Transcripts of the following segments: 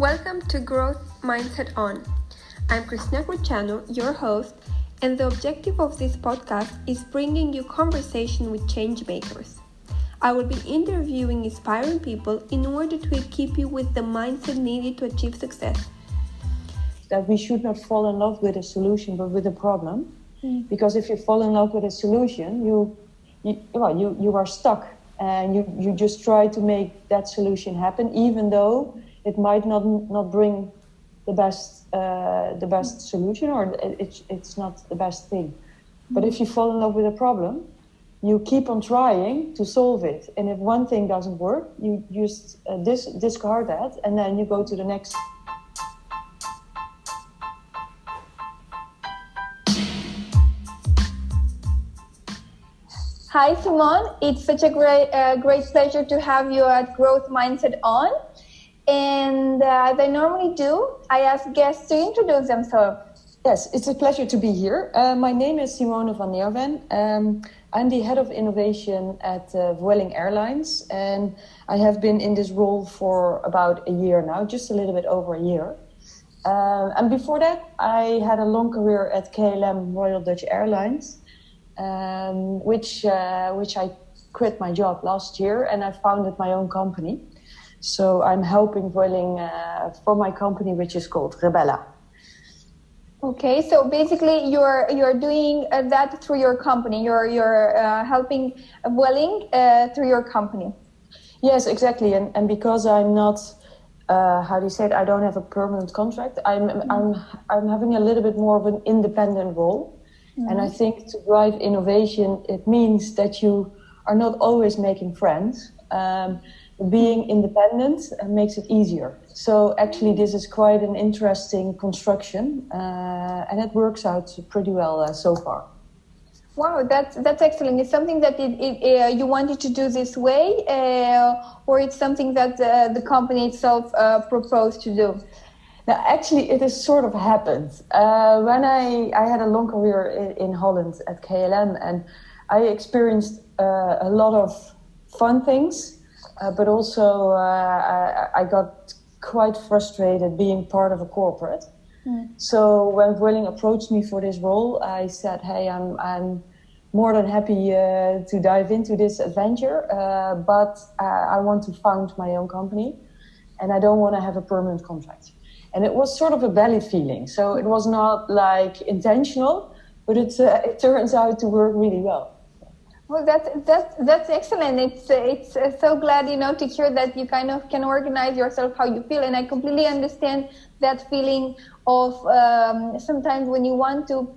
Welcome to Growth Mindset On. I'm Cristina, your host, and the objective of this podcast is bringing you conversation with change makers. I will be interviewing inspiring people in order to equip you with the mindset needed to achieve success. That we should not fall in love with a solution, but with a problem. Because if you fall in love with a solution, you are stuck, and you just try to make that solution happen, even though it might not bring the best solution, or it's not the best thing. But if you fall in love with a problem, you keep on trying to solve it. And if one thing doesn't work, you just discard that, and then you go to the next. Hi, Simone. It's such a great pleasure to have you at Growth Mindset On. And as I normally do, I ask guests to introduce themselves. Yes, it's a pleasure to be here. My name is Simone van Neerven. I'm the head of innovation at Vueling Airlines, and I have been in this role for about a year now, just a little bit over a year. And before that, I had a long career at KLM, Royal Dutch Airlines, which I quit my job last year, and I founded my own company. So I'm helping Vueling for my company, which is called Rebella. Okay, so basically you're doing that through your company. You're helping Vueling through your company. Yes, exactly. And because I'm not, I don't have a permanent contract. I'm having a little bit more of an independent role. Mm-hmm. And I think to drive innovation, it means that you are not always making friends. Being independent makes it easier. So actually this is quite an interesting construction, and it works out pretty well so far. Wow, that's excellent. It's something that you wanted to do this way, or it's something that the company itself proposed to do? Now, actually, it has sort of happened. When I had a long career in Holland at KLM, and I experienced a lot of fun things. But also, I got quite frustrated being part of a corporate. So when Vueling approached me for this role, I said, "Hey, I'm more than happy to dive into this adventure, but I want to found my own company, and I don't want to have a permanent contract." And it was sort of a belly feeling, so it was not like intentional, but it turns out to work really well. Well, that's excellent. It's so glad, to hear that you kind of can organize yourself how you feel. And I completely understand that feeling of sometimes when you want to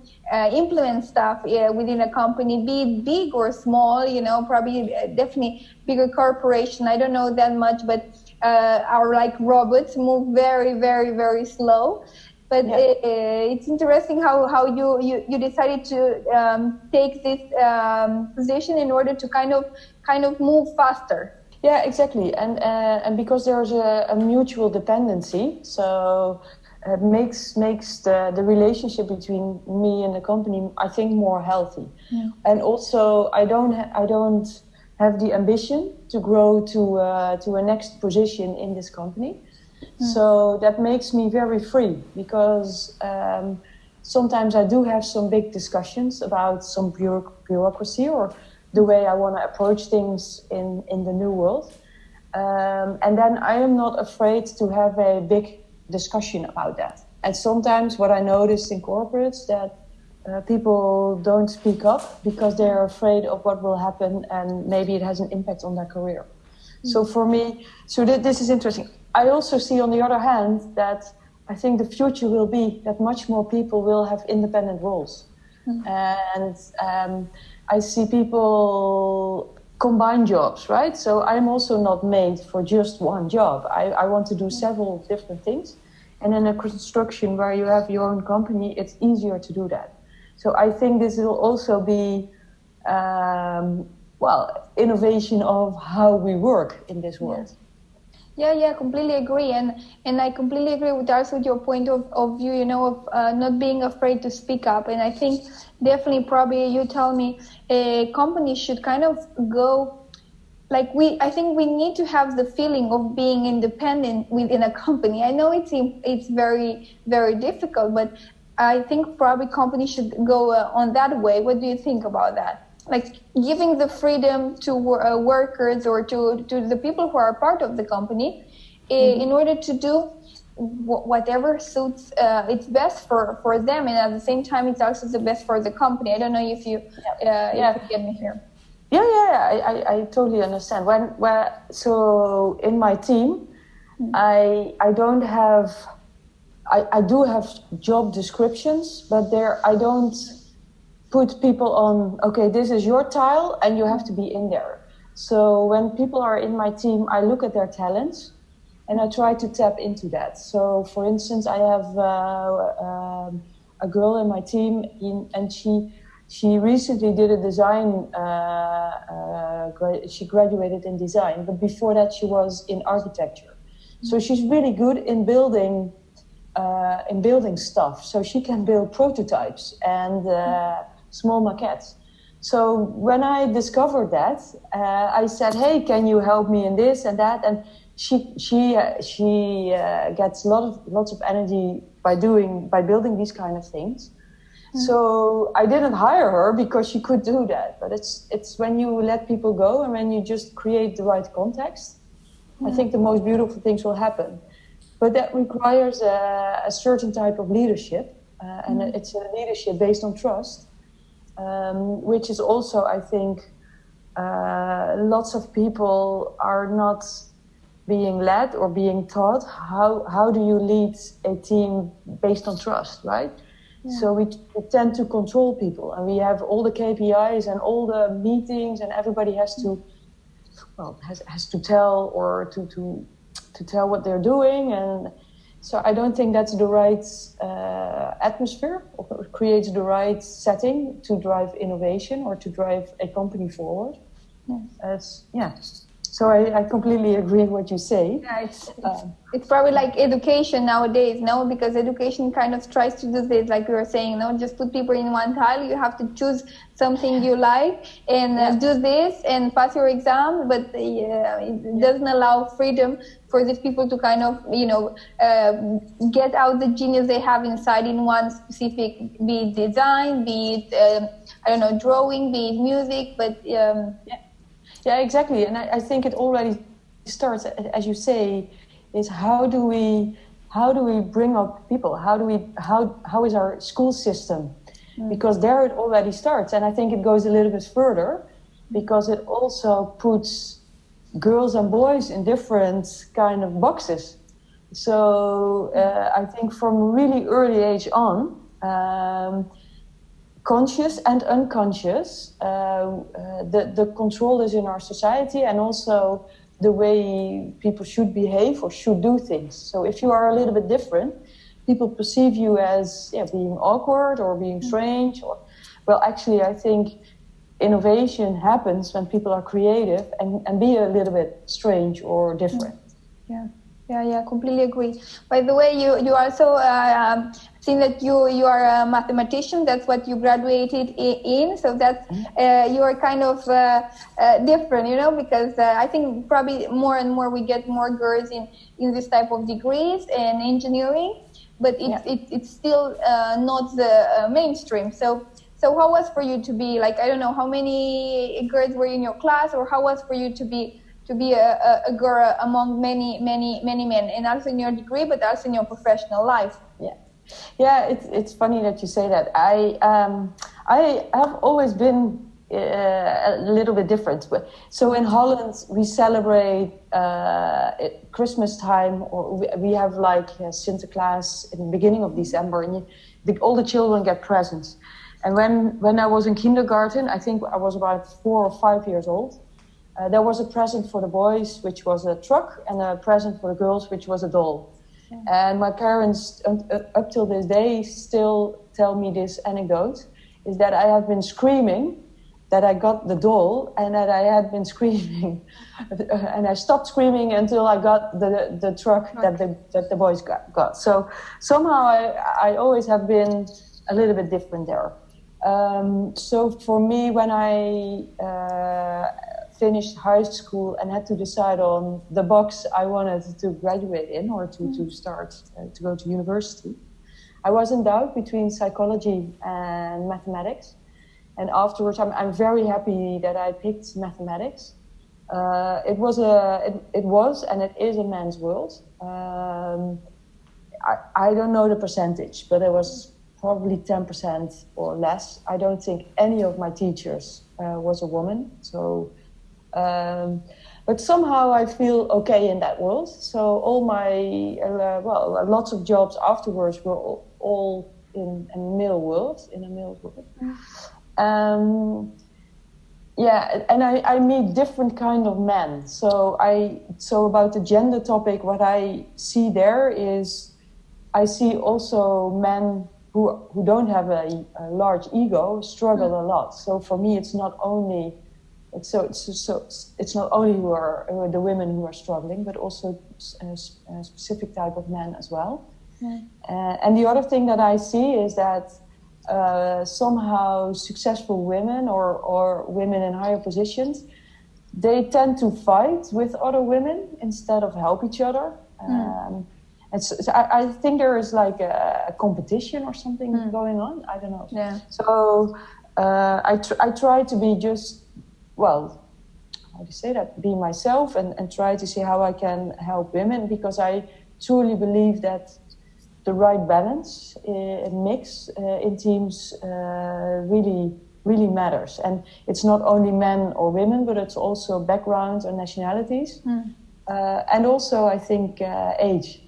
implement stuff within a company, be it big or small, probably definitely bigger corporation. I don't know that much, but our like robots move very, very, very slow. But it's interesting how you decided to take this position in order to kind of move faster. Yeah, exactly, and because there's a mutual dependency, so it makes the relationship between me and the company, I think, more healthy. Yeah. And also, I don't have the ambition to grow to a next position in this company. So that makes me very free, because sometimes I do have some big discussions about some bureaucracy or the way I want to approach things in the new world. And then I am not afraid to have a big discussion about that. And sometimes what I noticed in corporates that people don't speak up because they're afraid of what will happen, and maybe it has an impact on their career. So for me, this is interesting. I also see, on the other hand, that I think the future will be that much more people will have independent roles. And I see people combine jobs, right? So I'm also not made for just one job. I want to do several different things. And in a construction where you have your own company, it's easier to do that. So I think this will also be, innovation of how we work in this world. Yeah, completely agree, and I completely agree with your point of view, of not being afraid to speak up. And I think definitely, probably you tell me, companies should kind of go I think we need to have the feeling of being independent within a company. I know it's very, very difficult, but I think probably companies should go on that way. What do you think about that? Like giving the freedom to workers or to the people who are part of the company in order to do whatever suits it's best for them, and at the same time it's also the best for the company. I don't know if you if you get me here. I totally understand. So in my team, I don't have. I do have job descriptions, but I don't put people on. Okay, this is your tile, and you have to be in there. So when people are in my team, I look at their talents, and I try to tap into that. So, for instance, I have a girl in my team, and she recently did a design. She graduated in design, but before that, she was in architecture. So she's really good in building stuff. So she can build prototypes and small maquettes. So when I discovered that, I said, "Hey, can you help me in this and that?" And she gets lots of energy by building these kind of things. So I didn't hire her because she could do that. But it's when you let people go and when you just create the right context, I think the most beautiful things will happen. But that requires a certain type of leadership, and it's a leadership based on trust, which is also, I think, lots of people are not being led or being taught how do you lead a team based on trust, right? Yeah. So we tend to control people, and we have all the KPIs and all the meetings, and everybody has to tell or to tell what they're doing, and so I don't think that's the right atmosphere or creates the right setting to drive innovation or to drive a company forward. So I completely agree with what you say. Yeah, it's probably like education nowadays, no? Because education kind of tries to do this, like we were saying, no? Just put people in one tile. You have to choose something you like and do this and pass your exam, but it doesn't allow freedom for these people to kind of, get out the genius they have inside in one specific, be it design, be it, drawing, be it music, but Yeah, exactly. And I think it already starts, as you say, is how do we bring up people? How is our school system? Because there it already starts. And I think it goes a little bit further because it also puts girls and boys in different kind of boxes. So I think from a really early age on, conscious and unconscious, the control is in our society, and also the way people should behave or should do things. So if you are a little bit different, people perceive you as being awkward or being strange. Well, actually, I think innovation happens when people are creative and be a little bit strange or different. Yeah, completely agree. By the way, you also seen that you are a mathematician. That's what you graduated in. So that's you are kind of different, because I think probably more and more we get more girls in this type of degrees and engineering, but it's still not the mainstream. So how was for you to be like, I don't know how many girls were in your class, or how was for you to be a girl among many men, and also in your degree, but also in your professional life? It's funny that you say that. I have always been a little bit different. So in Holland we celebrate Christmas time, or we have like Sinterklaas in the beginning of December, and all the children get presents. And when I was in kindergarten, I think I was about 4 or 5 years old, there was a present for the boys, which was a truck, and a present for the girls, which was a doll. And my parents, up till this day, still tell me this anecdote, is that I have been screaming that I got the doll, and that I had been screaming, and I stopped screaming until I got the truck that the boys got. So somehow I always have been a little bit different there. So for me, when I finished high school and had to decide on the box I wanted to graduate in or to start to go to university, I was in doubt between psychology and mathematics. And afterwards, I'm very happy that I picked mathematics. It was and it is a man's world. I don't know the percentage, but it was probably 10% or less. I don't think any of my teachers was a woman. So, but somehow I feel okay in that world. So all my, lots of jobs afterwards were all in a male world, and I meet different kind of men. So about the gender topic, what I see there is, I see also men who don't have a large ego struggle a lot. So for me, it's not only not only who are the women who are struggling, but also a specific type of men as well. And the other thing that I see is that somehow successful women or women in higher positions, they tend to fight with other women instead of help each other. And so I think there is like a competition or something going on. I don't know. Yeah. So I try to be be myself and try to see how I can help women, because I truly believe that the right balance, mix in teams really matters. And it's not only men or women, but it's also backgrounds and nationalities. And also, I think, age.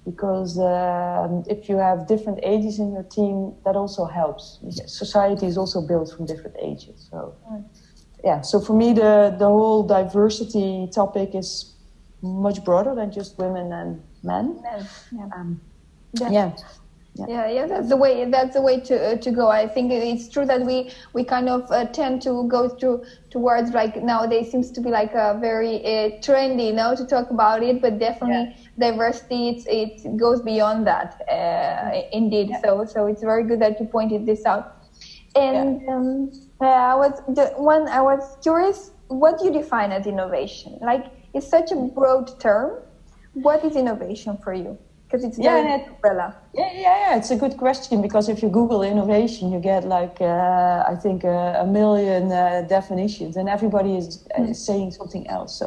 Because if you have different ages in your team, that also helps. Society is also built from different ages. So, so for me, the whole diversity topic is much broader than just women and men. Yeah, that's the way to go. I think it's true that we kind of tend to go towards, like, nowadays seems to be like a very trendy, to talk about it, but definitely diversity, it goes beyond that, indeed. So it's very good that you pointed this out. And I was curious, what do you define as innovation? Like, it's such a broad term. What is innovation for you? Because it's very umbrella. Yeah, it's a good question, because if you Google innovation, you get like, I think, a million definitions, and everybody is saying something else.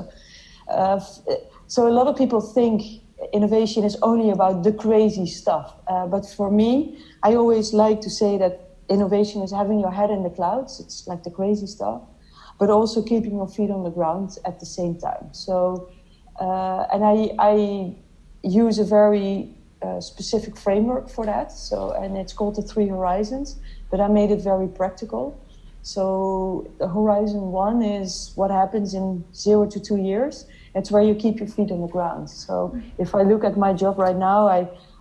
So a lot of people think innovation is only about the crazy stuff. But for me, I always like to say that innovation is having your head in the clouds. It's like the crazy stuff, but also keeping your feet on the ground at the same time. So, and I use a very specific framework for that. So, and it's called the 3 horizons, but I made it very practical. So the horizon 1 is what happens in 0 to 2 years. It's where you keep your feet on the ground. So if I look at my job right now,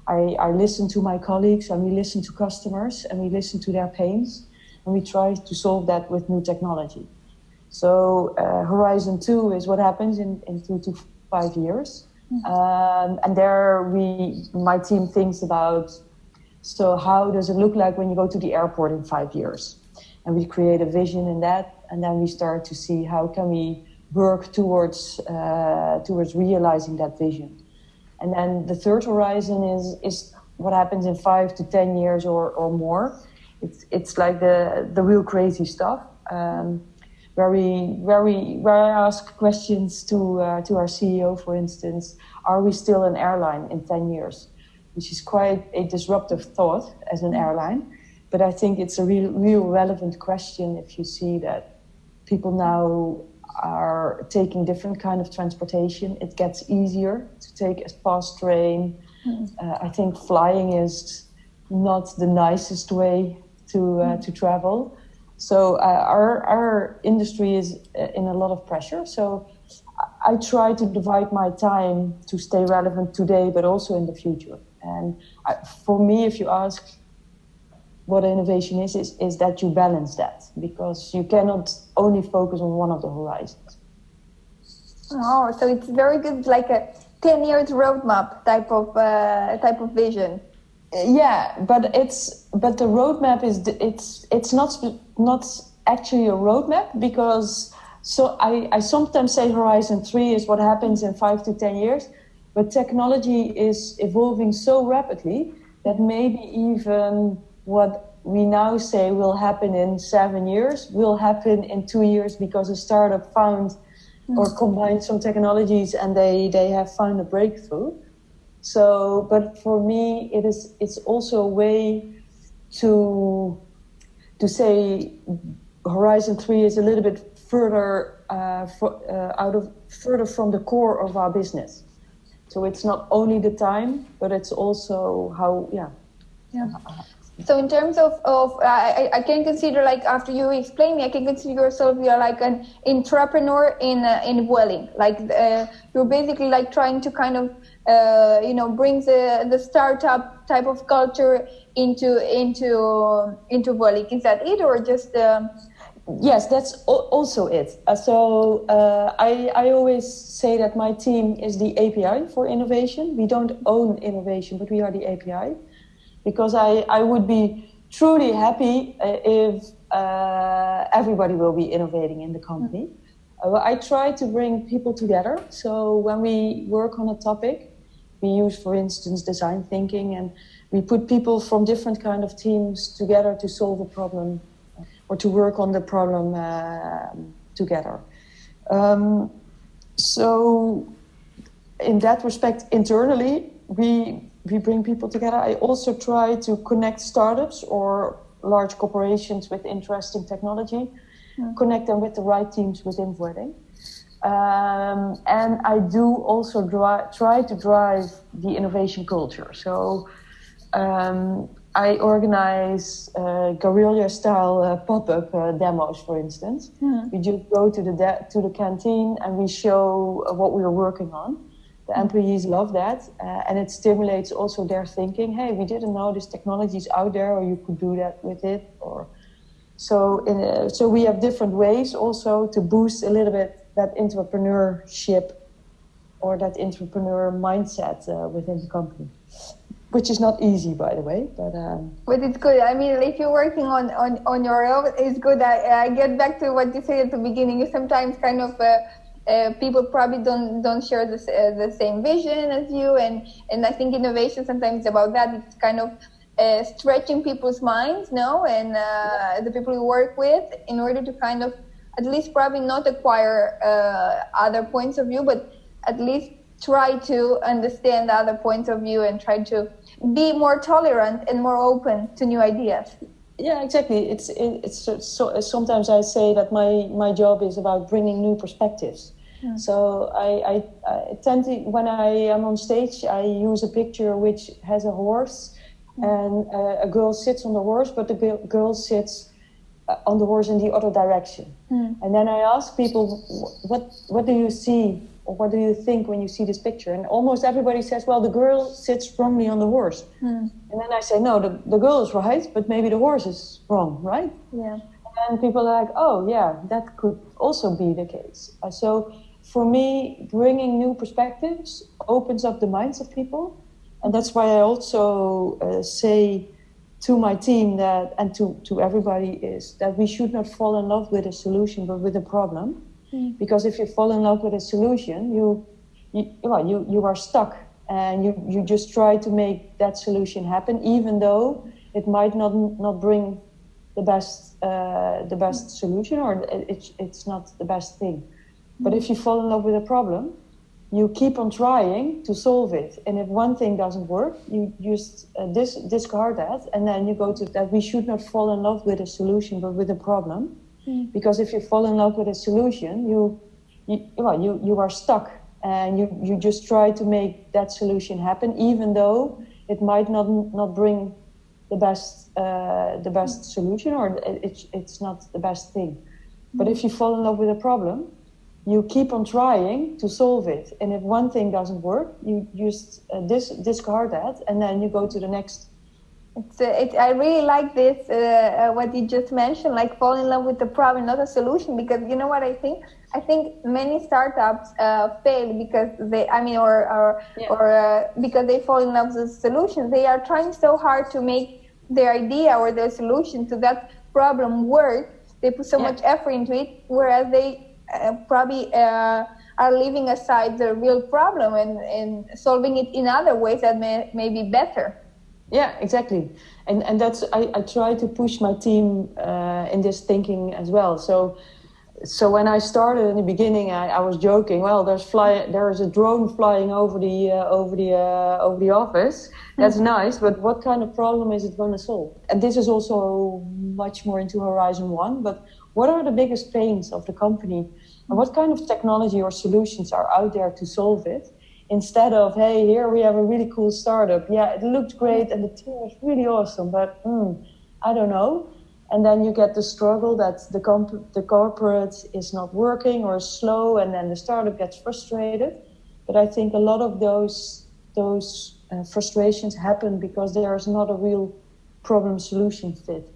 I listen to my colleagues, and we listen to customers, and we listen to their pains, and we try to solve that with new technology. So horizon 2 is what happens in 2 to 5 years. And there my team thinks about, so how does it look like when you go to the airport in 5 years? And we create a vision in that, and then we start to see how can we work towards realizing that vision. And then the 3rd horizon is what happens in 5 to 10 years or more. It's like the real crazy stuff. Where I ask questions to our CEO, for instance, are we still an airline in 10 years? Which is quite a disruptive thought as an airline, but I think it's a real relevant question if you see that people now are taking different kind of transportation. It gets easier to take a fast train. I think flying is not the nicest way to travel. So our industry is in a lot of pressure. So I try to divide my time to stay relevant today, but also in the future. And for me, if you ask what innovation is that you balance that, because you cannot only focus on one of the horizons. Oh, so it's very good, like a 10 years roadmap type of vision. Yeah, but the roadmap is it's not actually a roadmap, because So I sometimes say Horizon 3 is what happens in 5 to 10 years, but technology is evolving so rapidly that maybe even what we now say will happen in 7 years will happen in 2 years, because a startup found or combined some technologies and they have found a breakthrough. So, but for me, it's also a way to say Horizon 3 is a little bit further further from the core of our business. So it's not only the time, but it's also how, yeah. So in terms of I can consider, like, after you explain me, I can consider yourself, you're like an entrepreneur in vueling. Like you're basically like trying to kind of bring the startup type of culture into vueling. Is that it, or just? Yes, that's also it. I always say that my team is the API for innovation. We don't own innovation, but we are the API. Because I would be truly happy if everybody will be innovating in the company. I try to bring people together. So when we work on a topic, we use, for instance, design thinking, and we put people from different kind of teams together to solve a problem or to work on the problem together. So in that respect, internally, we bring people together. I also try to connect startups or large corporations with interesting technology, connect them with the right teams within vueling. And I do also try to drive the innovation culture. So I organize guerrilla-style pop-up demos, for instance. We just go to the canteen and we show what we are working on. The employees love that, and it stimulates also their thinking. Hey, we didn't know this technology is out there, or you could do that with it. Or so we have different ways also to boost a little bit that entrepreneurship or that entrepreneur mindset within the company, which is not easy, by the way. But it's good. I mean, if you're working on your own, it's good. I get back to what you said at the beginning. You sometimes kind of. People probably don't share the same vision as you, and I think innovation sometimes is about that. It's kind of stretching people's minds, and the people you work with, in order to kind of at least probably not acquire other points of view, but at least try to understand other points of view and try to be more tolerant and more open to new ideas. Yeah, exactly. It's so sometimes I say that my job is about bringing new perspectives. So I tend to, when I am on stage, I use a picture which has a horse and a girl sits on the horse, but the girl sits on the horse in the other direction. And then I ask people, what do you see, or what do you think when you see this picture? And almost everybody says, well, the girl sits wrongly on the horse. And then I say, no, the girl is right, but maybe the horse is wrong, right? Yeah. And people are like, oh, yeah, that could also be the case. So for me, bringing new perspectives opens up the minds of people. And that's why I also say to my team that, and to everybody, is that we should not fall in love with a solution, but with a problem. Because if you fall in love with a solution, you are stuck, and you just try to make that solution happen, even though it might not bring the best solution, or it's not the best thing. But if you fall in love with a problem, you keep on trying to solve it. And if one thing doesn't work, you just discard that, and then you go to that. We should not fall in love with a solution, but with a problem. Because if you fall in love with a solution, you are stuck, and you just try to make that solution happen, even though it might not bring the best solution, or it's not the best thing. But if you fall in love with a problem, you keep on trying to solve it. And if one thing doesn't work, you just discard that, and then you go to the next. I really like this, what you just mentioned, like fall in love with the problem, not a solution. Because you know what I think? I think many startups fail because because they fall in love with the solution. They are trying so hard to make their idea or their solution to that problem work. They put so much effort into it, whereas they probably are leaving aside the real problem and solving it in other ways that may be better. Yeah, exactly. And that's, I try to push my team in this thinking as well. So when I started in the beginning, I was joking. Well, there's a drone flying over the office. That's nice, but what kind of problem is it going to solve? And this is also much more into Horizon 1. But what are the biggest pains of the company, and what kind of technology or solutions are out there to solve it? Instead of, hey, here we have a really cool startup. Yeah, it looked great and the team is really awesome, but I don't know. And then you get the struggle that the corporate is not working or is slow, and then the startup gets frustrated. But I think a lot of those frustrations happen because there is not a real problem-solution fit.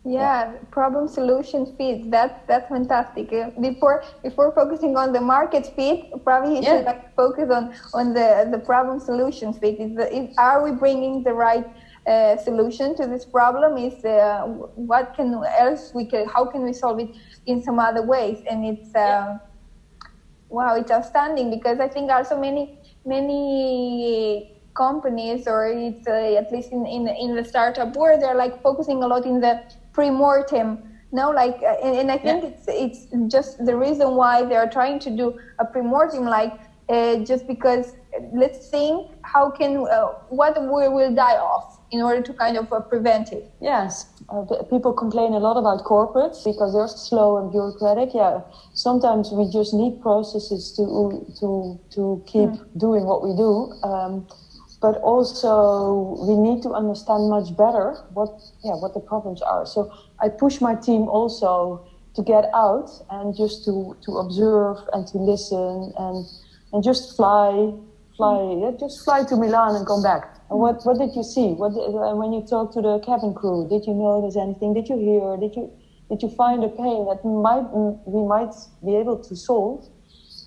Yeah, problem solution fit. That's fantastic. Before focusing on the market fit, probably you should focus on the problem solution fit. Are we bringing the right solution to this problem? Is how can we solve it in some other ways? And it's wow, it's outstanding, because I think also many companies, or it's at least in the startup world, they're like focusing a lot in the pre-mortem. No, like, and I think it's just the reason why they are trying to do a pre-mortem, like just because let's think how can what we will die off in order to kind of prevent it. Yes, people complain a lot about corporates because they're slow and bureaucratic. Yeah, sometimes we just need processes to keep doing what we do. But also we need to understand much better what the problems are. So I push my team also to get out and just to observe and to listen and just fly to Milan and come back. And what did you see? When you talk to the cabin crew, did you notice anything? Did you hear? Did you find a pain that we might be able to solve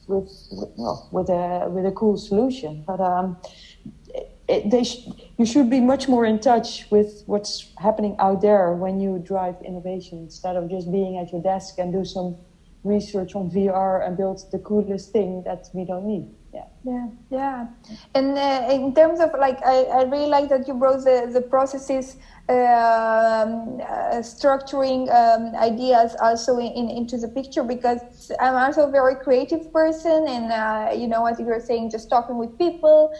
with a cool solution? But you should be much more in touch with what's happening out there when you drive innovation, instead of just being at your desk and do some research on VR and build the coolest thing that we don't need. Yeah. And in terms of, like, I really like that you brought the processes, structuring ideas also into the picture, because I'm also a very creative person, and as you were saying, just talking with people,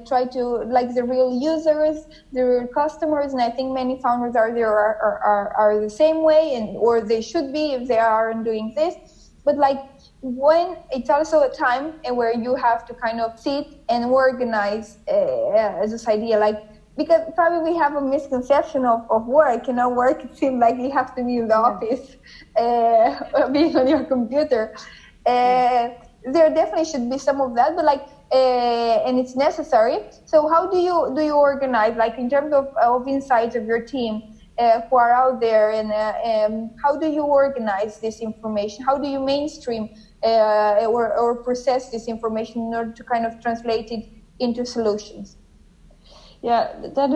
try to, like, the real users, the real customers, and I think many founders are the same way, or they should be if they aren't doing this. But like, when it's also a time where you have to kind of sit and organize this idea, like, because probably we have a misconception of work. Work, it seems like you have to be in the office, being on your computer. There definitely should be some of that, but like, and it's necessary. So how do you organize, like, in terms of insights of your team who are out there, and how do you organize this information? How do you mainstream or process this information in order to kind of translate it into solutions? Yeah, that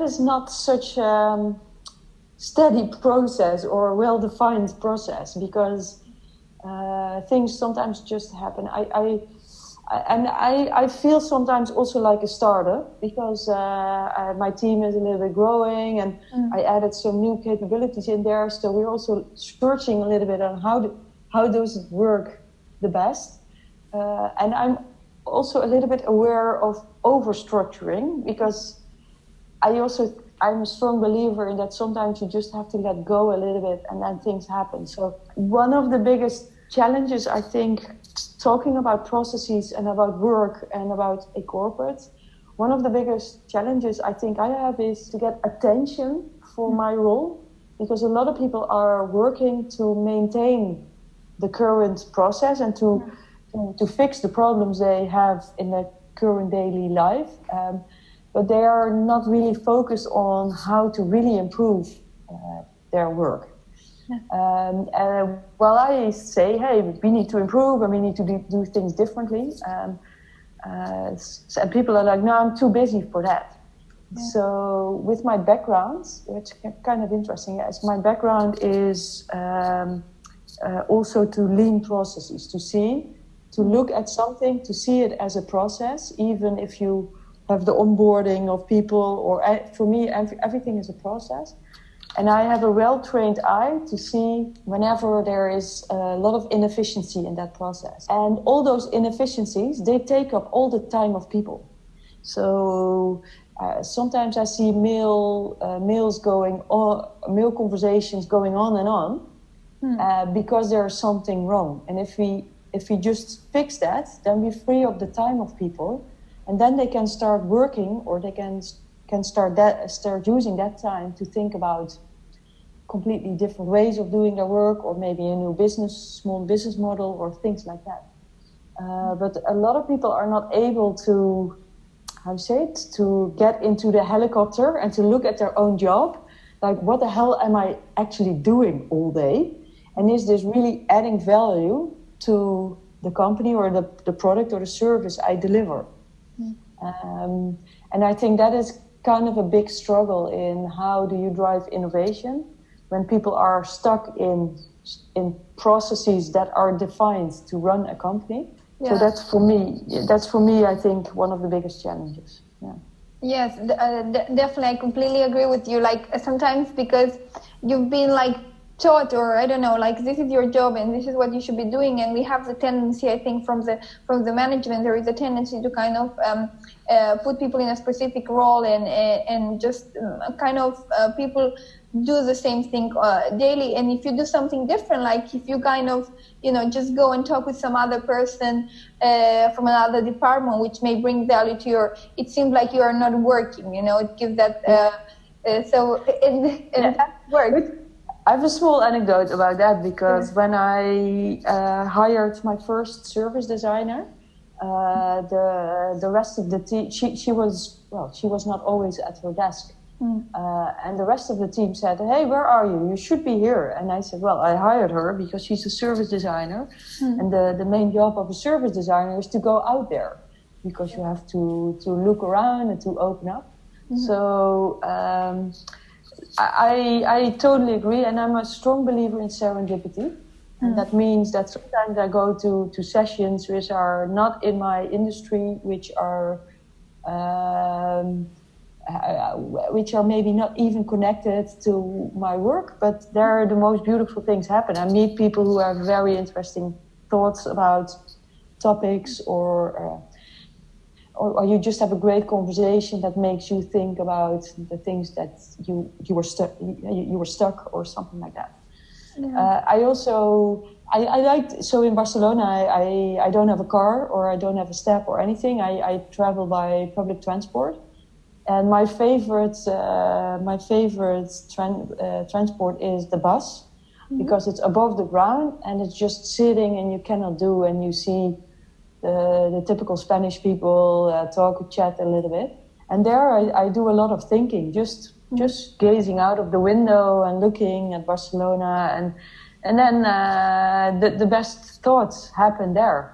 is not such a steady process or well-defined process, because things sometimes just happen. I feel sometimes also like a startup, because my team is a little bit growing, and I added some new capabilities in there. So we're also searching a little bit on how does it work the best. And I'm also a little bit aware of over-structuring, because I'm a strong believer in that sometimes you just have to let go a little bit and then things happen. So one of the biggest challenges, I think, talking about processes and about work and about a corporate, one of the biggest challenges I think I have is to get attention for my role, because a lot of people are working to maintain the current process and to fix the problems they have in their current daily life, but they are not really focused on how to really improve their work. While I say, hey, we need to improve and we need to do things differently, and people are like, no, I'm too busy for that. So with my background, which is kind of interesting, is my background is also to lean processes, to look at something, to see it as a process, even if you have the onboarding of people, or for me, everything is a process. And I have a well-trained eye to see whenever there is a lot of inefficiency in that process. And all those inefficiencies, they take up all the time of people. So sometimes I see mail conversations going on and on because there's something wrong. And if we just fix that, then we free up the time of people, and then they can start working, or they can start using that time to think about completely different ways of doing their work, or maybe a new small business model, or things like that. But a lot of people are not able to, to get into the helicopter and to look at their own job. Like, what the hell am I actually doing all day? And is this really adding value to the company or the product or the service I deliver? And I think that is kind of a big struggle in how do you drive innovation when people are stuck in processes that are defined to run a company. Yeah. So that's for me, I think, one of the biggest challenges. Yeah. Yes, definitely. I completely agree with you. Like, sometimes because you've been like taught, or I don't know, like, this is your job and this is what you should be doing, and we have the tendency, I think, from the management, there is a tendency to kind of put people in a specific role, and just kind of people do the same thing daily. And if you do something different, like if you kind of just go and talk with some other person from another department, which may bring value to it seems like you are not working, it gives that that works. I have a small anecdote about that, because when I hired my first service designer, the rest of the team, she was not always at her desk. And the rest of the team said, "Hey, where are you? You should be here." And I said, "Well, I hired her because she's a service designer. And the main job of a service designer is to go out there, because you have to look around and to open up." So I totally agree, and I'm a strong believer in serendipity. And that means that sometimes I go to sessions which are not in my industry, which are maybe not even connected to my work, but there the most beautiful things happen. I meet people who have very interesting thoughts about topics, or you just have a great conversation that makes you think about the things that you were stuck or something like that. Yeah. I like, so in Barcelona I don't have a car, or I don't have a step or anything. I travel by public transport, and my favorite transport is the bus, because it's above the ground and it's just sitting, and you cannot do, and you see the typical Spanish people chat a little bit, and there I do a lot of thinking, just gazing out of the window and looking at Barcelona, and then the best thoughts happen there.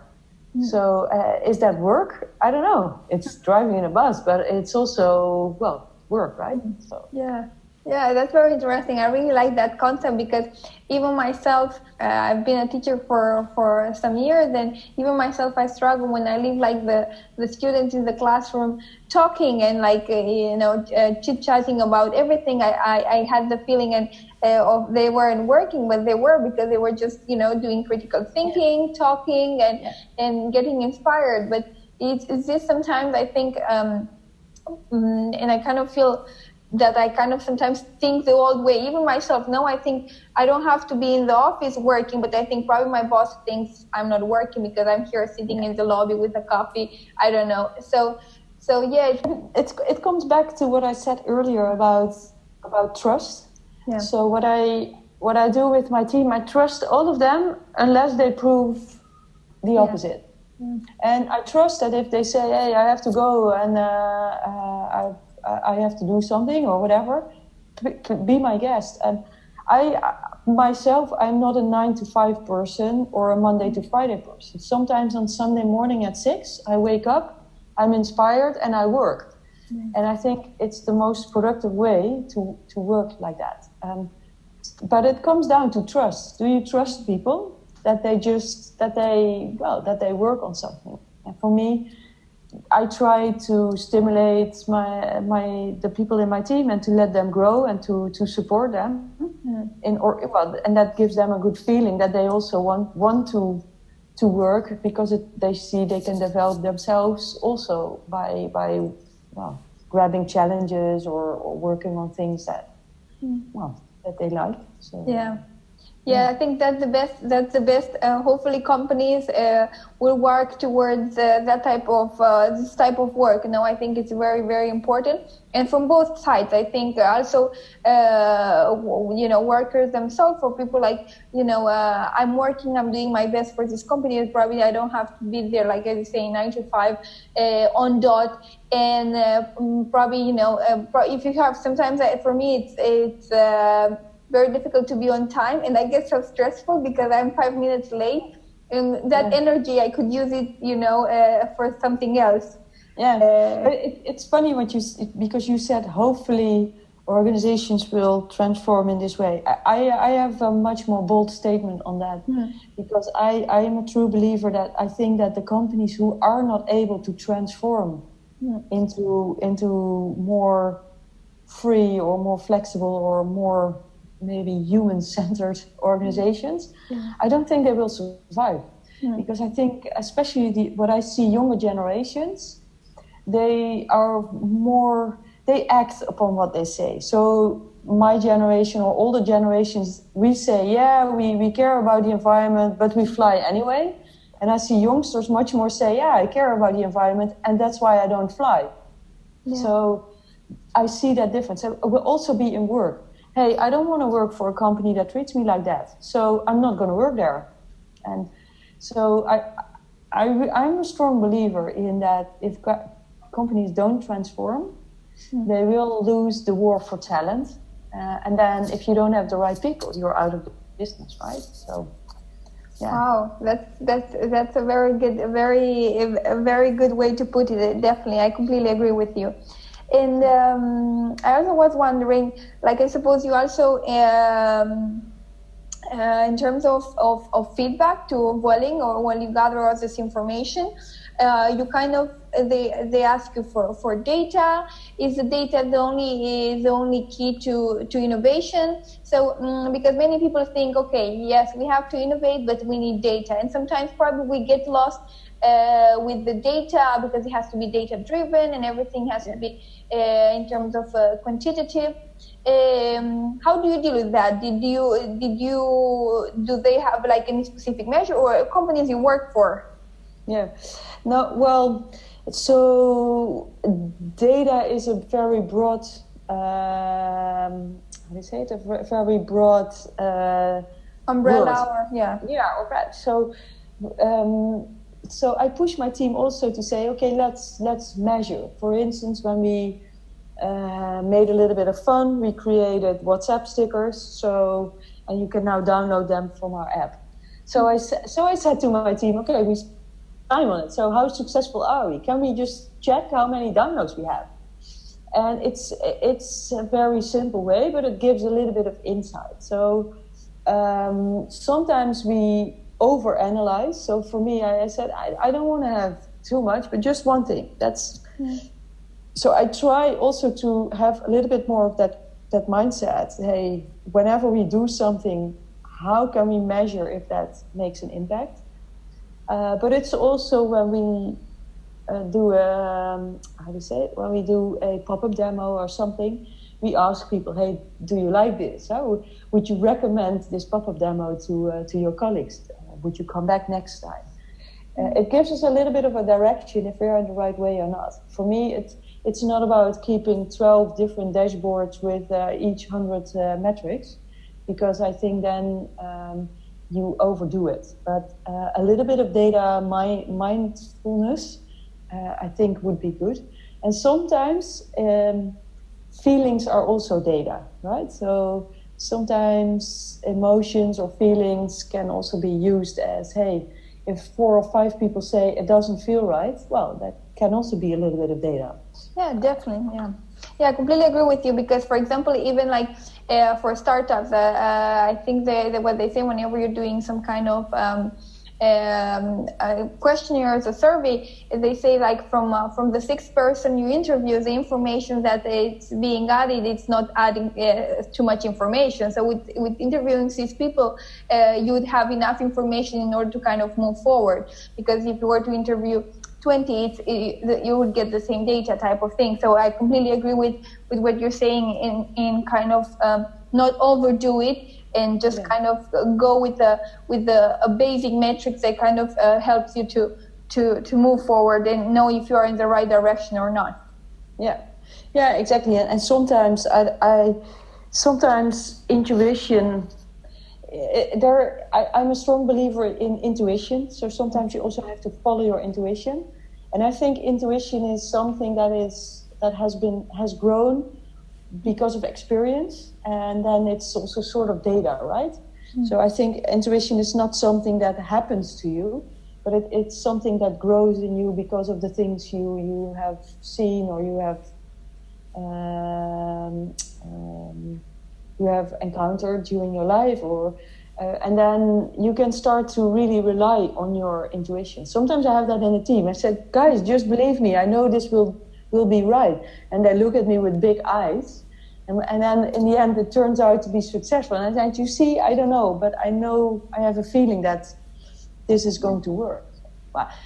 So is that work? I don't know. It's driving in a bus, but it's also, work, right? So Yeah, that's very interesting. I really like that concept, because even myself, I've been a teacher for some years, and even myself, I struggle when I leave like the students in the classroom talking and chit-chatting about everything. I had the feeling of they weren't working, but they were, because they were just doing critical thinking, talking, and getting inspired. But it's this sometimes, I think, and I kind of feel that I kind of sometimes think the old way, even myself. No, I think I don't have to be in the office working, but I think probably my boss thinks I'm not working because I'm here sitting in the lobby with a coffee. I don't know. So yeah, it comes back to what I said earlier about trust. Yeah. So what I do with my team, I trust all of them unless they prove the opposite. And I trust that if they say, "Hey, I have to go and I have to do something," or whatever, be my guest. And I'm not a 9 to 5 person or a Monday to Friday person. Sometimes on Sunday morning at 6, I wake up, I'm inspired, and I work. And I think it's the most productive way to work like that. But it comes down to trust. Do you trust people that they work on something? And for me, I try to stimulate the people in my team and to let them grow and to support them, and that gives them a good feeling that they also want to work, because they see they can develop themselves also by grabbing challenges or working on things that they like. So Yeah, I think that's the best. Hopefully, companies will work towards that type of this type of work. I think it's very, very important, and from both sides. I think also, workers themselves, for people like I'm working, I'm doing my best for this company. Probably I don't have to be there, like as you say, 9 to 5 on dot, and probably if you have sometimes for me it's very difficult to be on time, and I get so stressful because I'm 5 minutes late, and that energy I could use it, for something else. But it's funny because you said hopefully organizations will transform in this way. I have a much more bold statement on that, because I am a true believer that I think that the companies who are not able to transform into more free or more flexible or more maybe human-centered organizations, I don't think they will survive. Because I think, especially what I see younger generations, they act upon what they say. So my generation or older generations, we say, we care about the environment, but we fly anyway. And I see youngsters much more say, I care about the environment, and that's why I don't fly. So I see that difference. It will also be in work. Hey, I don't want to work for a company that treats me like that, so I'm not going to work there. And so I'm a strong believer in that if companies don't transform, they will lose the war for talent. And then if you don't have the right people, you're out of the business, right? So, Wow, that's a very good way to put it. Definitely, I completely agree with you. And I also was wondering, like, I suppose you also, in terms of feedback to vueling, or when you gather all this information, you kind of, they ask you for data. Is the data the only key to innovation? So because many people think, okay, yes, we have to innovate, but we need data, and sometimes probably we get lost with the data, because it has to be data driven and everything has to be in terms of quantitative. How do you deal with that? Do they have like any specific measure, or companies you work for? So data is a very broad, how do you say it? A very broad umbrella, or So I push my team also to say, okay, let's measure. For instance, when we made a little bit of fun, we created WhatsApp stickers. And you can now download them from our app. So I said to my team, okay, we spent time on it. So how successful are we? Can we just check how many downloads we have? And it's a very simple way, but it gives a little bit of insight. So sometimes we overanalyze. So for me, I said I don't want to have too much, but just one thing. So I try also to have a little bit more of that mindset. Hey, whenever we do something, how can we measure if that makes an impact? But it's also when we when we do a pop-up demo or something, we ask people, hey, do you like this? Would you recommend this pop-up demo to your colleagues? Would you come back next time? It gives us a little bit of a direction if we're in the right way or not. For me, it's not about keeping 12 different dashboards with each 100 metrics, because I think then you overdo it. But a little bit of data mindfulness, I think would be good. And sometimes feelings are also data, right? So sometimes emotions or feelings can also be used as, hey, if 4 or 5 people say it doesn't feel right, well, that can also be a little bit of data. Yeah, definitely. Yeah, I completely agree with you because, for example, even like for startups, I think what they say whenever you're doing some kind of questionnaire or survey, they say like from the sixth person you interview, the information that it's being added, it's not adding too much information. So with interviewing these people, you would have enough information in order to kind of move forward. Because if you were to interview 20, you would get the same data type of thing. So I completely agree with what you're saying in kind of not overdo it and just kind of go with a basic metrics that kind of helps you to move forward and know if you are in the right direction or not. Yeah, exactly. And sometimes sometimes intuition. I'm a strong believer in intuition. So sometimes you also have to follow your intuition, and I think intuition is something that has grown because of experience, and then it's also sort of data, right? Mm-hmm. So I think intuition is not something that happens to you, but it's something that grows in you because of the things you have seen or you have encountered during your life, or and then you can start to really rely on your intuition. Sometimes I have that in a team. I said, guys, just believe me, I know this will be right. And they look at me with big eyes, and then in the end it turns out to be successful. And I said, you see, I don't know, but I know, I have a feeling that this is going to work.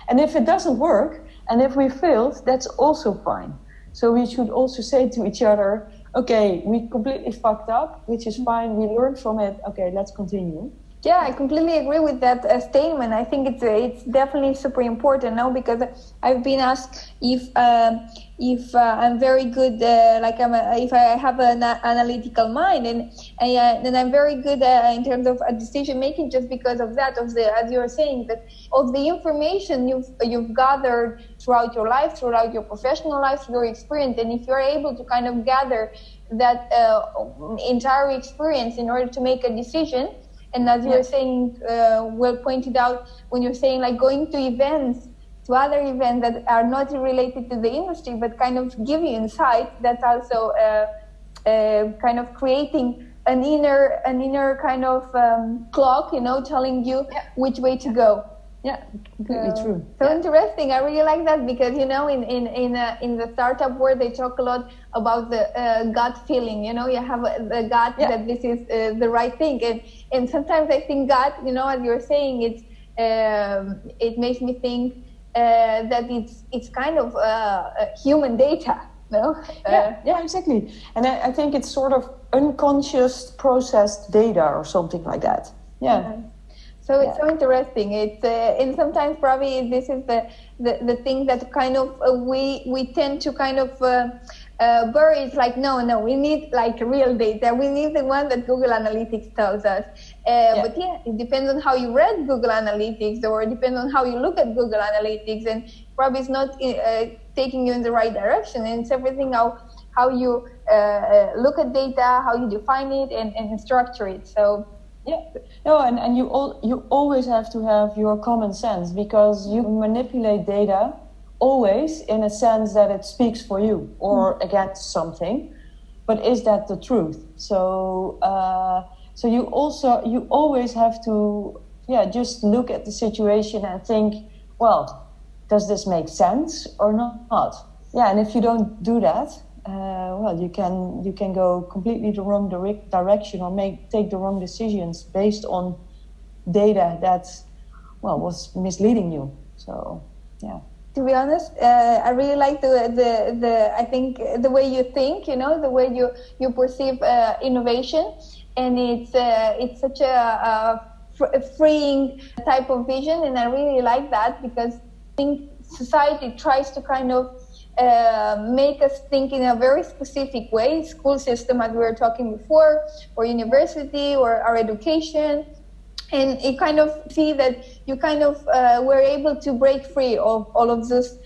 And if it doesn't work, and if we failed, that's also fine. So we should also say to each other, okay, we completely fucked up, which is fine. We learned from it. Okay, let's continue. Yeah, I completely agree with that statement. I think it's definitely super important now, because I've been asked if I'm very good, if I have an analytical mind, and I'm very good in terms of decision making, just because of that, as you're saying, that of the information you've gathered throughout your life, throughout your professional life, through your experience, and if you're able to kind of gather that entire experience in order to make a decision. And as you were saying, well pointed out, when you're saying like going to events, to other events that are not related to the industry, but kind of give you insight, that's also kind of creating an inner kind of clock, telling you which way to go. Yeah, completely true. So interesting. I really like that, because in the startup world they talk a lot about the gut feeling. You have the gut that this is the right thing, and sometimes I think gut, as you're saying, it makes me think that it's kind of human data. No? Yeah, exactly. And I think it's sort of unconscious processed data or something like that. Yeah. So it's so interesting. It's and sometimes probably this is the thing that kind of we tend to kind of bury. It's like no, we need like real data. We need the one that Google Analytics tells us. But it depends on how you read Google Analytics, or it depends on how you look at Google Analytics, and probably it's not taking you in the right direction. And it's everything how you look at data, how you define it, and structure it. So. Yeah, no, and you always have to have your common sense, because you manipulate data always in a sense that it speaks for you or against something, but is that the truth? So so you always have to just look at the situation and think, well, does this make sense or not? Yeah, and if you don't do that, you can go completely the wrong direction, or take the wrong decisions based on data that was misleading you. So to be honest, I really like the I think the way you think, the way you perceive innovation, and it's such a freeing type of vision, and I really like that, because I think society tries to kind of make us think in a very specific way. School system, as we were talking before, or university, or our education, and you kind of see that you kind of were able to break free of all of those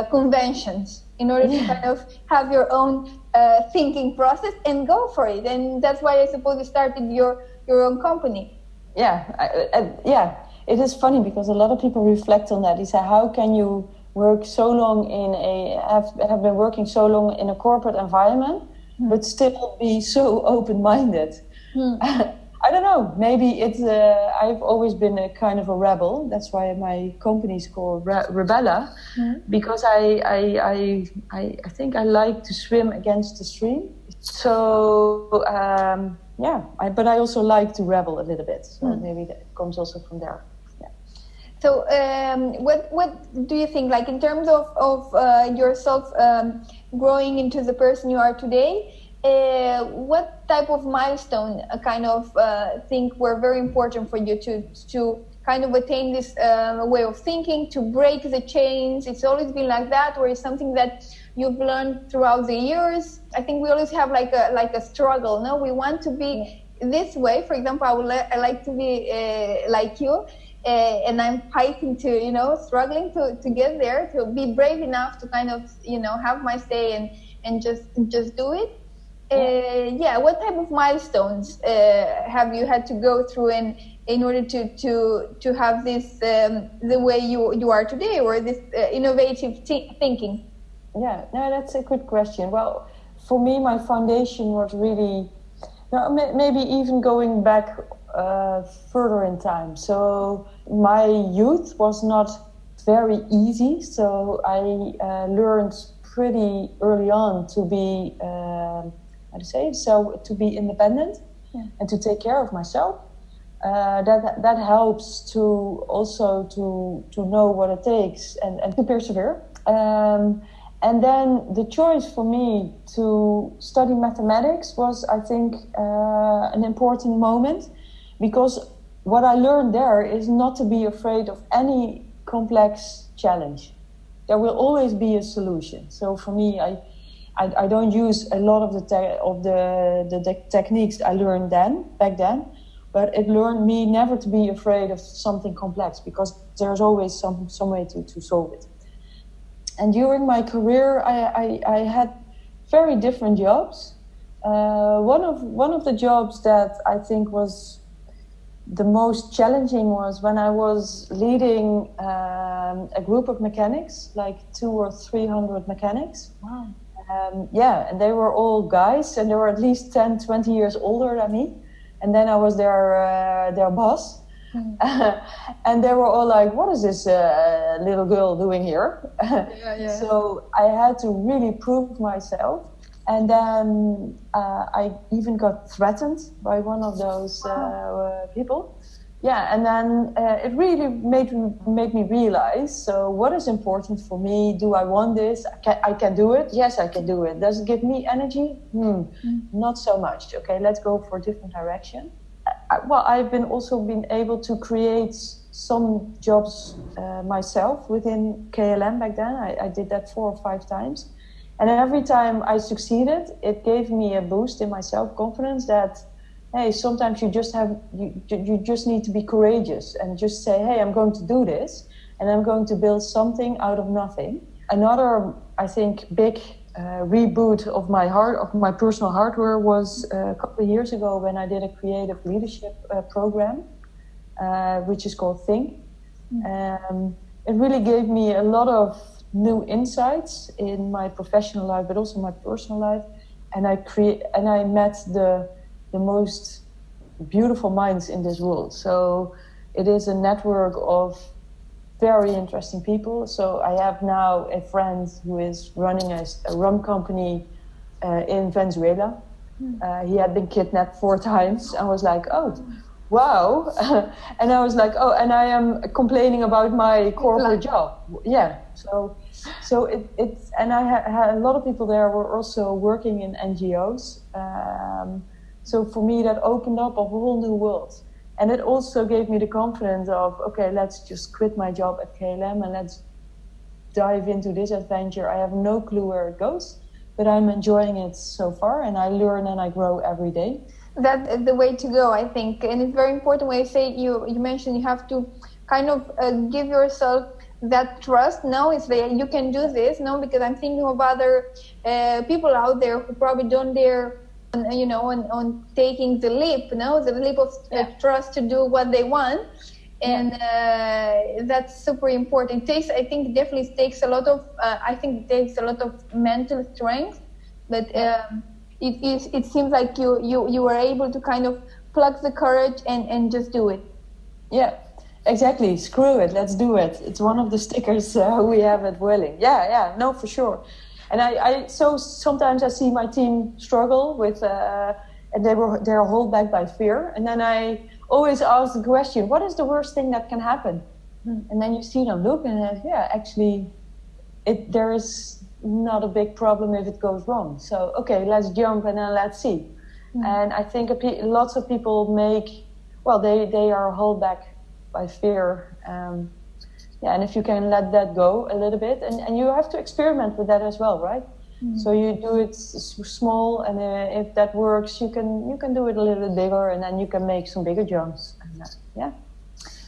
conventions in order to kind of have your own thinking process and go for it. And that's why I suppose you started your own company. It is funny, because a lot of people reflect on that. They say, how can you work so long have been working so long in a corporate environment, but still be so open-minded. I don't know. Maybe I've always been a kind of a rebel. That's why my company is called Rebella, because I think I like to swim against the stream. So but I also like to rebel a little bit. So maybe that comes also from there. Yeah. So what do you think? Like in terms of yourself growing into the person you are today? What type of milestone think were very important for you to kind of attain this way of thinking, to break the chains? It's always been like that, or is something that you've learned throughout the years? I think we always have like a struggle. No, we want to be this way. For example, I like to be like you, and I'm fighting to struggling to get there, to be brave enough to kind of have my say and just do it. What type of milestones have you had to go through in order to have this the way you are today, or this innovative thinking? Yeah, no, that's a good question. Well, for me, my foundation was really maybe even going back further in time. So my youth was not very easy. So I learned pretty early on to be to be independent and to take care of myself. That helps to also to know what it takes and to persevere. And then the choice for me to study mathematics was, I think, an important moment, because what I learned there is not to be afraid of any complex challenge. There will always be a solution. So for me, I don't use a lot of the techniques I learned back then, but it learned me never to be afraid of something complex, because there's always some way to solve it. And during my career, I had very different jobs. One of the jobs that I think was the most challenging was when I was leading a group of mechanics, like 200 or 300 mechanics. Wow. And they were all guys, and they were at least 10, 20 years older than me. And then I was their boss. And they were all like, what is this little girl doing here? So I had to really prove myself. And then I even got threatened by one of those people. Yeah, and then it really made me realize, so what is important for me? Do I want this? I can do it? Yes, I can do it. Does it give me energy? Not so much. Okay, let's go for a different direction. I've also been able to create some jobs myself within KLM back then. I did that 4 or 5 times. And every time I succeeded, it gave me a boost in my self-confidence that, hey, sometimes you just need to be courageous and just say, hey, I'm going to do this, and I'm going to build something out of nothing. Another, I think, big reboot of my personal hardware was a couple of years ago when I did a creative leadership program, which is called Think. It really gave me a lot of new insights in my professional life, but also my personal life, and I met the most beautiful minds in this world. So it is a network of very interesting people. So I have now a friend who is running a rum company in Venezuela. He had been kidnapped 4 times. I was like, oh, wow. And I was like, oh, and I am complaining about my corporate job. Yeah. So it's and I had a lot of people there were also working in NGOs. So for me, that opened up a whole new world. And it also gave me the confidence of, okay, let's just quit my job at KLM and let's dive into this adventure. I have no clue where it goes, but I'm enjoying it so far, and I learn and I grow every day. That's the way to go, I think. And it's very important when you say, you mentioned you have to kind of give yourself that trust. No, it's like, you can do this. No, because I'm thinking of other people out there who probably don't dare on taking the leap of trust to do what they want. and that's super important. I think it definitely takes a lot of mental strength, but it seems like you were able to kind of pluck the courage and just do it. Yeah, exactly. Screw it, let's do it. It's one of the stickers we have at Vueling. Yeah, no, for sure. And so sometimes I see my team struggle with, and they're held back by fear. And then I always ask the question, what is the worst thing that can happen? And then you see them look and actually, there is not a big problem if it goes wrong. So, okay, let's jump and then let's see. And I think lots of people they are held back by fear. And if you can let that go a little bit, and you have to experiment with that as well, right? So you do it small, and if that works, you can do it a little bit bigger, and then you can make some bigger jumps. And,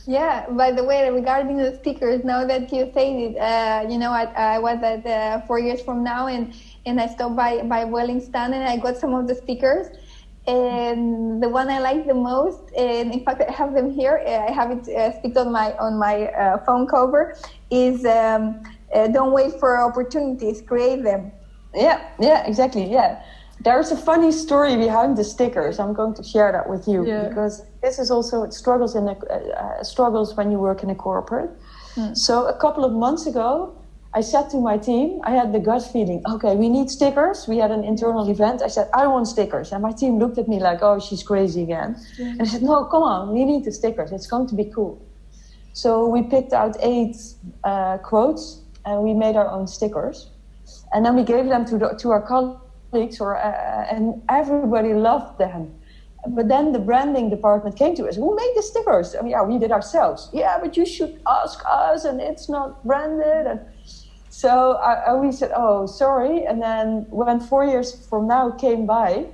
Yeah. By the way, regarding the stickers, now that you say it, I was at 4 years from now, and I stopped by Vueling stand, and I got some of the stickers. And the one I like the most, and in fact I have them here, I have it sticked on my phone cover, is don't wait for opportunities, create them. Yeah, exactly. Yeah, there's a funny story behind the stickers. I'm going to share that with you because this is also struggles when you work in a corporate. So a couple of months ago, I said to my team, I had the gut feeling, okay, we need stickers. We had an internal event. I said, I want stickers. And my team looked at me like, oh, she's crazy again. And I said, no, come on, we need the stickers. It's going to be cool. So we picked out 8 quotes and we made our own stickers. And then we gave them to our colleagues, and everybody loved them. But then the branding department came to us. Who made the stickers? We did ourselves. Yeah, but you should ask us, and it's not branded. And so we said, oh, sorry. And then when 4 years from now came by,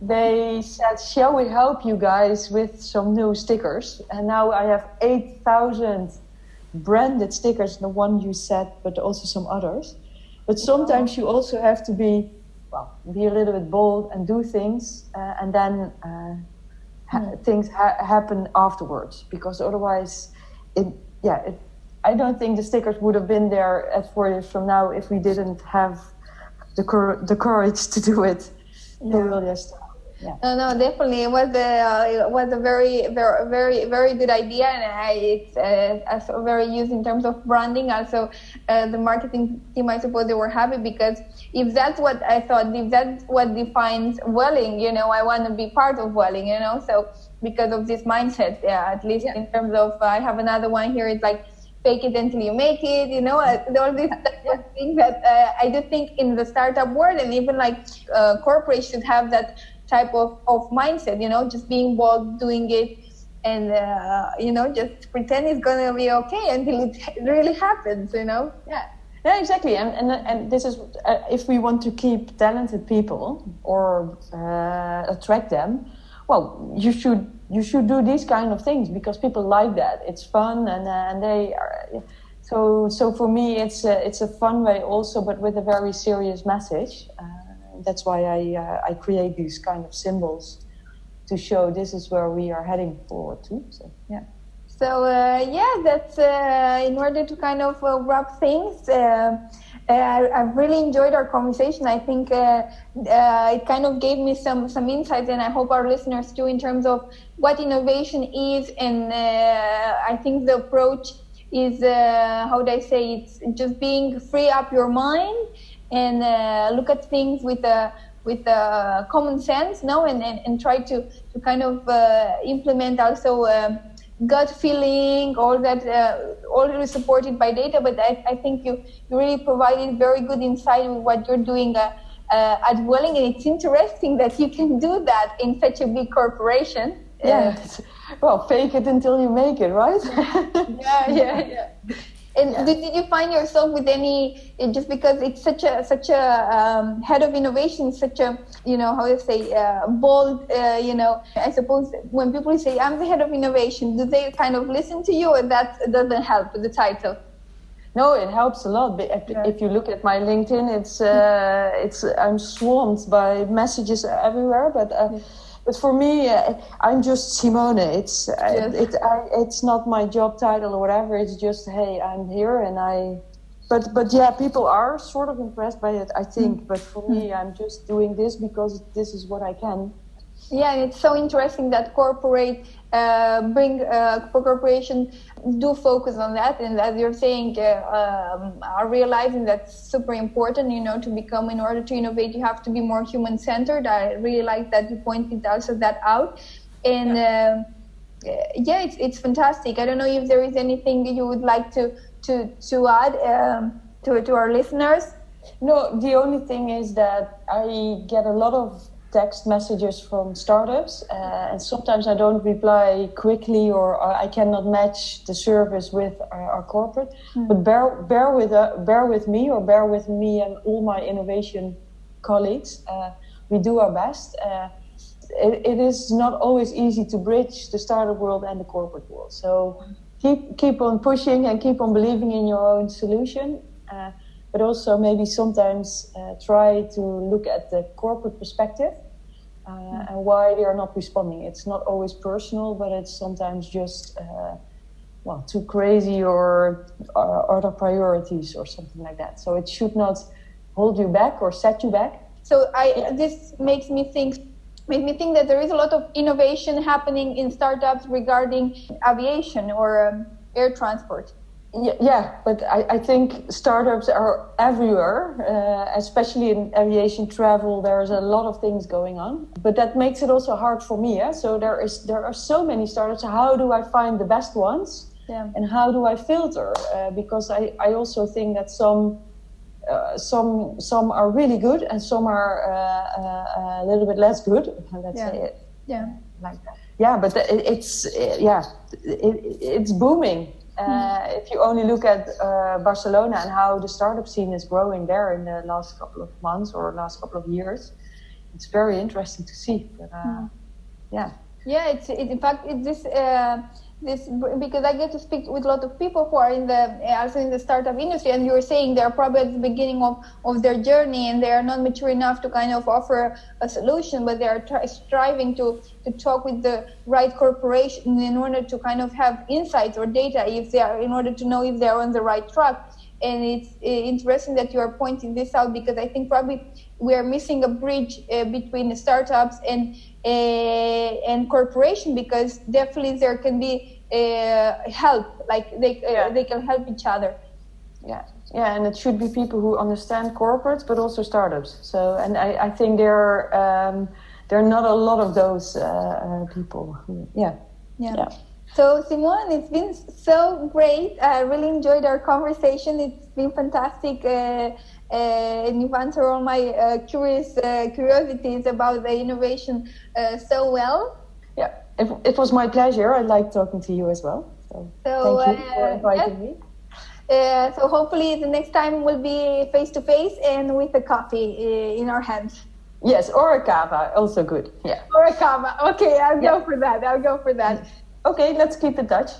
they said, shall we help you guys with some new stickers? And now I have 8,000 branded stickers, the one you said, but also some others. But sometimes you also have to be a little bit bold and do things, and then things happen afterwards. Because otherwise, I don't think the stickers would have been there at 4 years from now if we didn't have the courage to do it. No, definitely. It was a very, very, very, very good idea, and it's very used in terms of branding. Also, the marketing team, I suppose, they were happy because if that's what I thought, if that's what defines Vueling, I want to be part of Vueling, So because of this mindset, at least in terms of, I have another one here. It's like fake it until you make it, all these type of things that I do think in the startup world, and even like corporates should have that type of mindset, just being bold, doing it, and just pretend it's gonna be okay until it really happens, Yeah, exactly. And this is if we want to keep talented people or attract them, you should do these kind of things because people like that. It's fun, and they are. So for me, it's a fun way also, but with a very serious message. That's why I create these kind of symbols to show this is where we are heading forward to. So yeah. So that's in order to kind of wrap things. I've really enjoyed our conversation. I think it kind of gave me some insights, and I hope our listeners too, in terms of what innovation is. And I think the approach is it's just being free up your mind and look at things with common sense, and try to kind of implement also gut feeling, all that, all supported by data. But I think you really provided very good insight with what you're doing at Vueling, and it's interesting that you can do that in such a big corporation. Yeah, fake it until you make it, right? Yeah. And did you find yourself with any, just because it's such a head of innovation, such a, bold, I suppose when people say, I'm the head of innovation, do they kind of listen to you, or that doesn't help with the title? No, it helps a lot. If you look at my LinkedIn, I'm swamped by messages everywhere, but But for me, I'm just Simone. It's it's not my job title or whatever. It's just, hey, I'm here, and I. But yeah, people are sort of impressed by it, I think. But for me, I'm just doing this because this is what I can. Yeah, and it's so interesting that corporation do focus on that, and as you're saying, are realizing that's super important. To become, in order to innovate, you have to be more human-centered. I really like that you pointed also that out, and it's fantastic. I don't know if there is anything you would like to add to our listeners. No, the only thing is that I get a lot of text messages from startups, and sometimes I don't reply quickly, or I cannot match the service with our corporate. But bear with me and all my innovation colleagues. We do our best. It is not always easy to bridge the startup world and the corporate world. So keep on pushing and keep on believing in your own solution. But also maybe sometimes try to look at the corporate perspective and why they are not responding. It's not always personal, but it's sometimes just too crazy or other priorities or something like that. So it should not hold you back or set you back. So this makes me think that there is a lot of innovation happening in startups regarding aviation or air transport. Yeah, but I think startups are everywhere, especially in aviation travel. There's a lot of things going on, but that makes it also hard for me. So there are so many startups. How do I find the best ones? Yeah. And how do I filter? Because I also think that some are really good and some are a little bit less good. Let's say it. Yeah. Like that. Yeah, but it's booming. If you only look at Barcelona and how the startup scene is growing there in the last couple of months or last couple of years, it's very interesting to see. But, this because I get to speak with a lot of people who are also in the startup industry, and you were saying they're probably at the beginning of their journey and they are not mature enough to kind of offer a solution, but they are striving to talk with the right corporation in order to kind of have insights or data in order to know if they're on the right track. And it's interesting that you are pointing this out, because I think probably we are missing a bridge between the startups and corporation, because definitely there can be help, like they can help each other. Yeah, and it should be people who understand corporates but also startups. So, and I think there are not a lot of those people. Yeah. So Simone, it's been so great. I really enjoyed our conversation. It's been fantastic, and you've answered all my curiosities about the innovation so well. Yeah, it was my pleasure. I like talking to you as well. So thank you for inviting me. So hopefully the next time will be face to face and with a coffee in our hands. Yes, or a cava, also good. Yeah. Or a cava. Okay, I'll go for that. Okay, let's keep in touch.